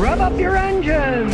Rev up your engines!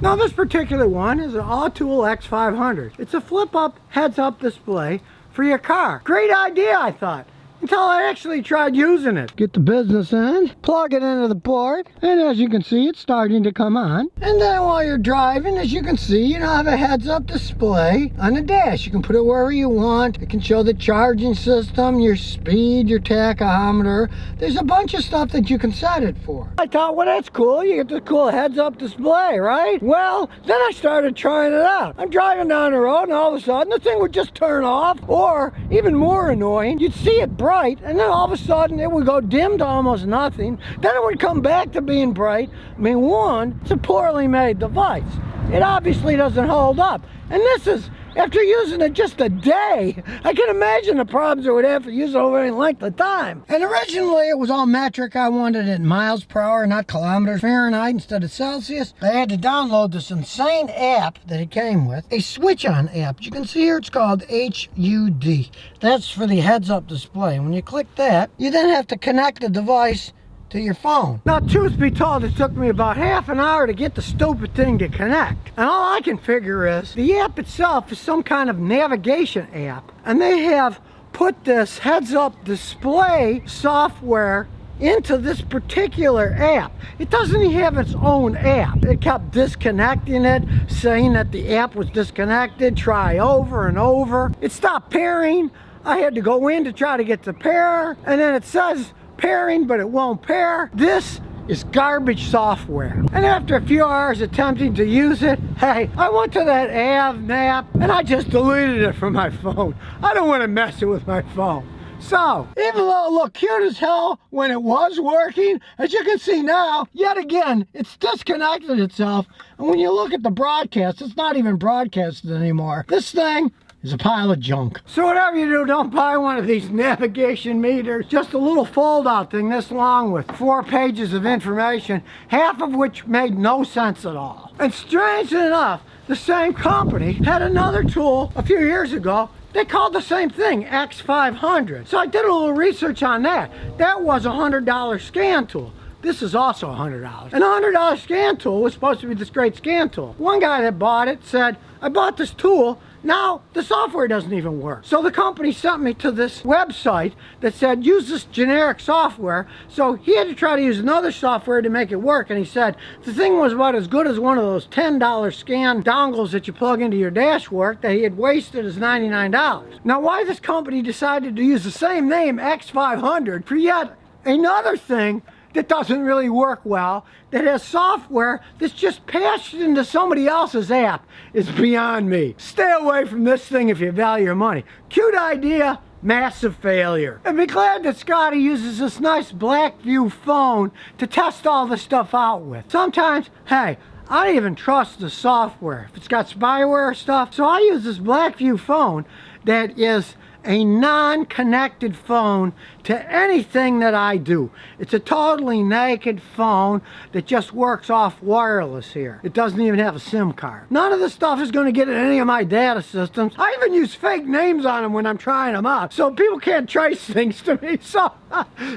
Now this particular one is an Autool X500. It's a flip-up heads-up display for your car. Great idea, I thought, until I actually tried using it. Get the business end, plug it into the board, and as you can see, it's starting to come on. And then while you're driving, as you can see, you now have a heads-up display on the dash. You can put it wherever you want. It can show the charging system, your speed, your tachometer. There's a bunch of stuff that you can set it for. I thought, well, that's cool. You get the cool heads-up display, right? Well, then I started trying it out. I'm driving down the road, and all of a sudden, the thing would just turn off, or even more annoying, you'd see it bright, and then all of a sudden it would go dim to almost nothing. Then it would come back to being bright. I mean, one, it's a poorly made device. It obviously doesn't hold up. And this is after using it just a day. I can imagine the problems it would have to use it over any length of time. And originally it was all metric. I wanted it in miles per hour, not kilometers Fahrenheit instead of Celsius. I had to download this insane app that it came with, a switch-on app. You can see here it's called HUD. That's for the heads-up display. When you click that, you then have to connect the device to your phone. Now, truth be told, it took me about half an hour to get the stupid thing to connect. And all I can figure is the app itself is some kind of navigation app. And they have put this heads-up display software into this particular app. It doesn't even have its own app. It kept disconnecting it, saying that the app was disconnected, try over and over. It stopped pairing. I had to go in to try to get the pair, and then it says pairing, but it won't pair. This is garbage software. And after a few hours attempting to use it, hey, I went to that nav and I just deleted it from my phone. I don't want to mess it with my phone. So, even though it looked cute as hell when it was working, as you can see now, yet again, it's disconnected itself. And when you look at the broadcast, it's not even broadcasted anymore. This thing is a pile of junk. So whatever you do, don't buy one of these navigation meters. Just a little fold-out thing this long with 4 pages of information, half of which made no sense at all. And strangely enough, the same company had another tool a few years ago. They called the same thing X500. So I did a little research on that. That was a $100 scan tool. This is also $100. And a $100 scan tool was supposed to be this great scan tool. One guy that bought it said, I bought this tool, now the software doesn't even work. So the company sent me to this website that said use this generic software. So he had to try to use another software to make it work, and he said the thing was about as good as one of those $10 scan dongles that you plug into your dash work that he had wasted his $99. Now why this company decided to use the same name X500 for yet another thing that doesn't really work well, that has software that's just patched into somebody else's app, is beyond me. Stay away from this thing if you value your money. Cute idea, massive failure. And be glad that Scotty uses this nice Blackview phone to test all this stuff out with. Sometimes, hey, I don't even trust the software if it's got spyware stuff. So I use this Blackview phone that is a non-connected phone to anything that I do. It's a totally naked phone that just works off wireless here. It doesn't even have a SIM card. None of this stuff is going to get in any of my data systems. I even use fake names on them when I'm trying them out, so people can't trace things to me. So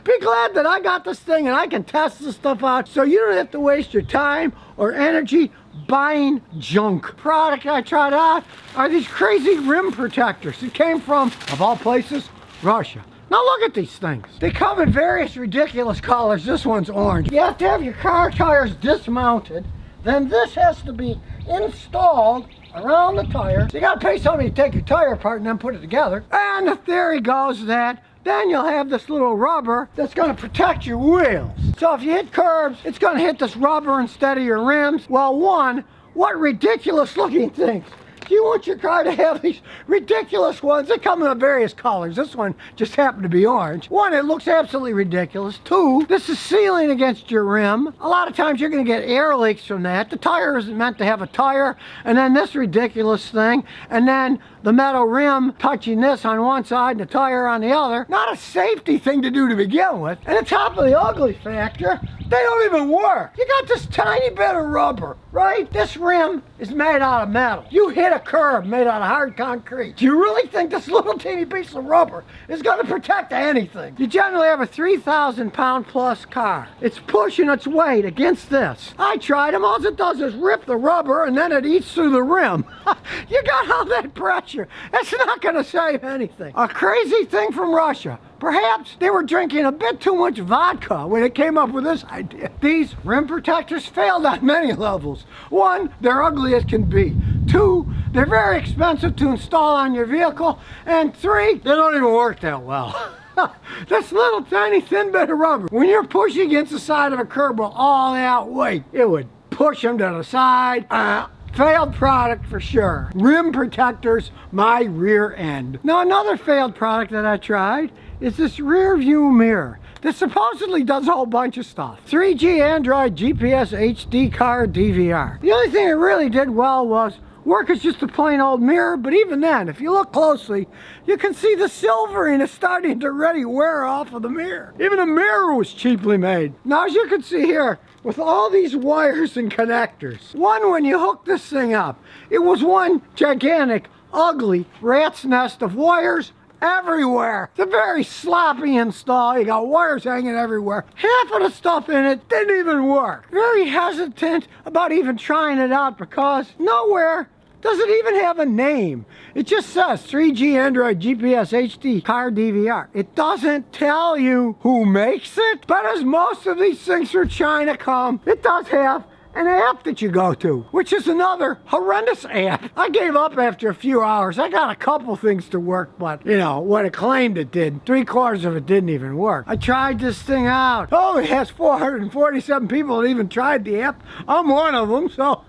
be glad that I got this thing and I can test this stuff out so you don't have to waste your time or energy buying junk. Product I tried out are these crazy rim protectors. It came from, of all places, Russia. Now look at these things. They come in various ridiculous colors. This one's orange. You have to have your car tires dismounted. Then this has to be installed around the tire. So you gotta pay somebody to take your tire apart and then put it together. And the theory goes that then you'll have this little rubber that's going to protect your wheels. So if you hit curbs, it's going to hit this rubber instead of your rims. Well, one, what ridiculous looking things. Do you want your car to have these ridiculous ones? They come in various colors. This one just happened to be orange. One, it looks absolutely ridiculous. Two, this is sealing against your rim. A lot of times you're going to get air leaks from that. The tire isn't meant to have a tire. And then this ridiculous thing. And then the metal rim touching this on one side and the tire on the other. Not a safety thing to do to begin with. And on top of the ugly factor, They don't even work. You got this tiny bit of rubber, right? This rim is made out of metal. You hit a curb made out of hard concrete. Do you really think this little teeny piece of rubber is going to protect anything? You generally have a 3,000 pound plus car. It's pushing its weight against this. I tried them. All it does is rip the rubber and then it eats through the rim. You got all that pressure. It's not going to save anything. A crazy thing from Russia. Perhaps they were drinking a bit too much vodka when they came up with this idea. These rim protectors failed on many levels. One, they're ugly as can be. Two, they're very expensive to install on your vehicle. And three, they don't even work that well. This little tiny thin bit of rubber, when you're pushing against the side of a curb with all that weight, it would push them to the side. Failed product for sure. Rim protectors, my rear end. Now another failed product that I tried is this rear view mirror that supposedly does a whole bunch of stuff. 3G Android, GPS, HD card, DVR. The only thing it really did well was work as just a plain old mirror, but even then, if you look closely, you can see the silvering is starting to already wear off of the mirror. Even the mirror was cheaply made. Now as you can see here, with all these wires and connectors, when you hook this thing up, it was one gigantic, ugly rat's nest of wires everywhere. It's a very sloppy install. You got wires hanging everywhere. Half of the stuff in it didn't even work. Very hesitant about even trying it out because nowhere does it even have a name. It just says 3G Android, GPS, HD, car, DVR. It doesn't tell you who makes it, but as most of these things from China come, it does have an app that you go to, which is another horrendous app. I gave up after a few hours. I got a couple things to work, but you know, what it claimed it did, 3/4 of it didn't even work. I tried this thing out. Oh, it has 447 people that even tried the app. I'm one of them, so.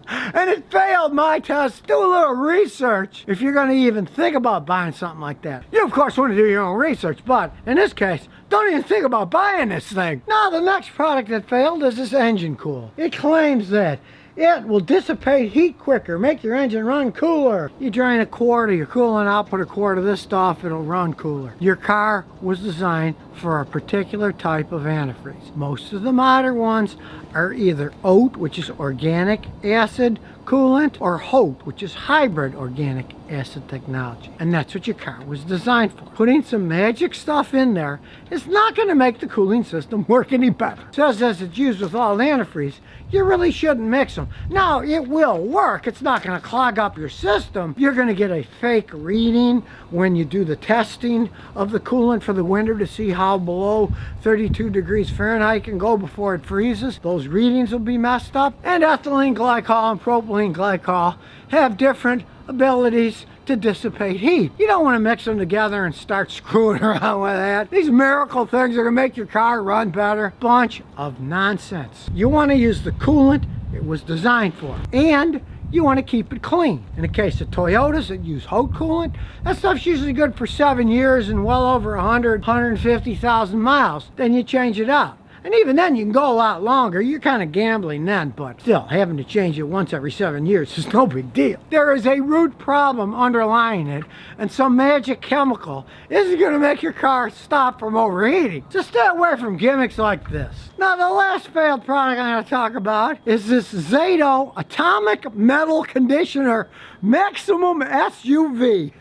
And it failed my test. Do a little research if you're going to even think about buying something like that. You, of course, want to do your own research, but in this case, don't even think about buying this thing. Now, the next product that failed is this engine cool. It claims that it will dissipate heat quicker, make your engine run cooler. You drain a quart of your coolant out, put a quart of this stuff, it'll run cooler. Your car was designed for a particular type of antifreeze. Most of the modern ones are either OAT, which is organic acid coolant, or HOT, which is hybrid organic acid technology. And that's what your car was designed for. Putting some magic stuff in there is not going to make the cooling system work any better. It says as it's used with all antifreeze, you really shouldn't mix them. Now, it will work. It's not going to clog up your system. You're going to get a fake reading when you do the testing of the coolant for the winter to see how below 32 degrees Fahrenheit can go before it freezes. Those readings will be messed up. And ethylene glycol and propylene glycol have different abilities to dissipate heat. You don't want to mix them together and start screwing around with that. These miracle things are going to make your car run better. Bunch of nonsense. You want to use the coolant it was designed for, and you want to keep it clean. In the case of Toyotas that use HOT coolant, that stuff's usually good for 7 years and well over 150,000 miles. Then you change it out. And even then, you can go a lot longer. You're kind of gambling then, but still, having to change it once every 7 years is no big deal. There is a root problem underlying it, and some magic chemical isn't going to make your car stop from overheating. So stay away from gimmicks like this. Now, the last failed product I'm going to talk about is this Zato Atomic Metal Conditioner Maximum SUV.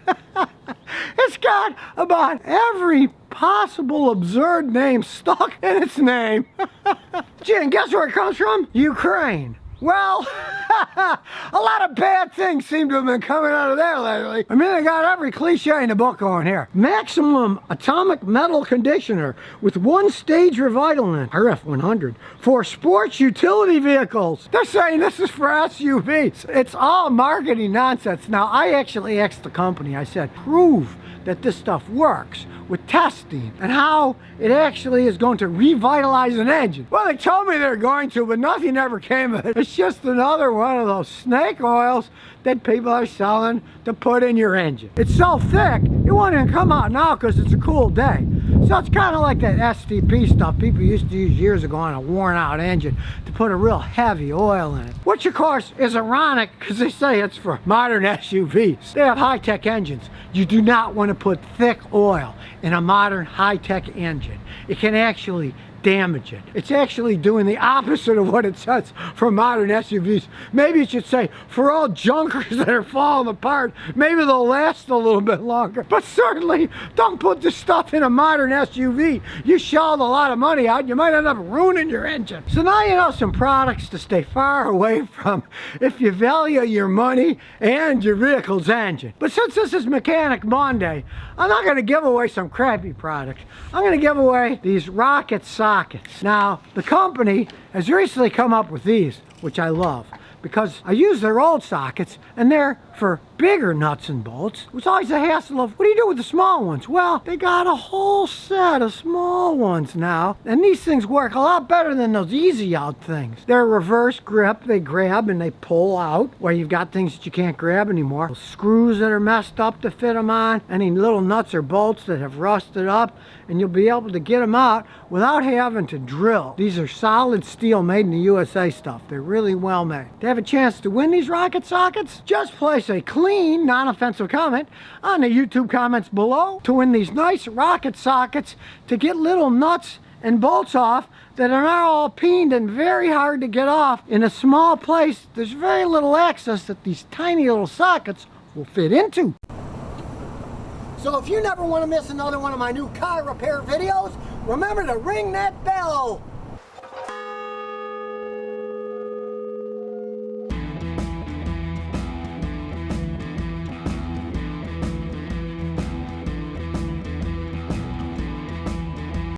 It's got about every possible absurd name stuck in its name. Gee, and guess where it comes from? Ukraine. Well, a lot of bad things seem to have been coming out of there lately. I mean, they got every cliche in the book on here. Maximum Atomic Metal Conditioner with 1-stage revitallant, RF100, for sports utility vehicles. They're saying this is for SUVs. It's all marketing nonsense. Now, I actually asked the company, I said, prove that this stuff works with testing and how it actually is going to revitalize an engine. Well, they told me they're going to, but nothing ever came of it. It's just another one of those snake oils that people are selling to put in your engine. It's so thick, it won't even come out now because it's a cool day. So it's kind of like that STP stuff people used to use years ago on a worn out engine to put a real heavy oil in it. Which of course is ironic because they say it's for modern SUVs. They have high-tech engines. You do not want to put thick oil in a modern high-tech engine. it can actually damage it. It's actually doing the opposite of what it says for modern SUVs. Maybe it should say, for all junkers that are falling apart, maybe they'll last a little bit longer. But certainly, don't put this stuff in a modern SUV. You shelled a lot of money out, you might end up ruining your engine. So now you know some products to stay far away from if you value your money and your vehicle's engine. But since this is Mechanic Monday, I'm not going to give away some crappy products. I'm going to give away these rocket sockets. Now, the company has recently come up with these, which I love, because I use their old sockets, and they're for bigger nuts and bolts. It was always a hassle of, what do you do with the small ones? Well, they got a whole set of small ones now, and these things work a lot better than those easy out things. They're reverse grip, they grab and they pull out, where you've got things that you can't grab anymore. Those screws that are messed up to fit them on, any little nuts or bolts that have rusted up, and you'll be able to get them out without having to drill. These are solid steel, made in the USA stuff. They're really well made. To have a chance to win these rocket sockets, just place a clean, non-offensive comment on the YouTube comments below to win these nice rocket sockets to get little nuts and bolts off that are not all peened and very hard to get off. In a small place, there's very little access that these tiny little sockets will fit into. So if you never want to miss another one of my new car repair videos, remember to ring that bell.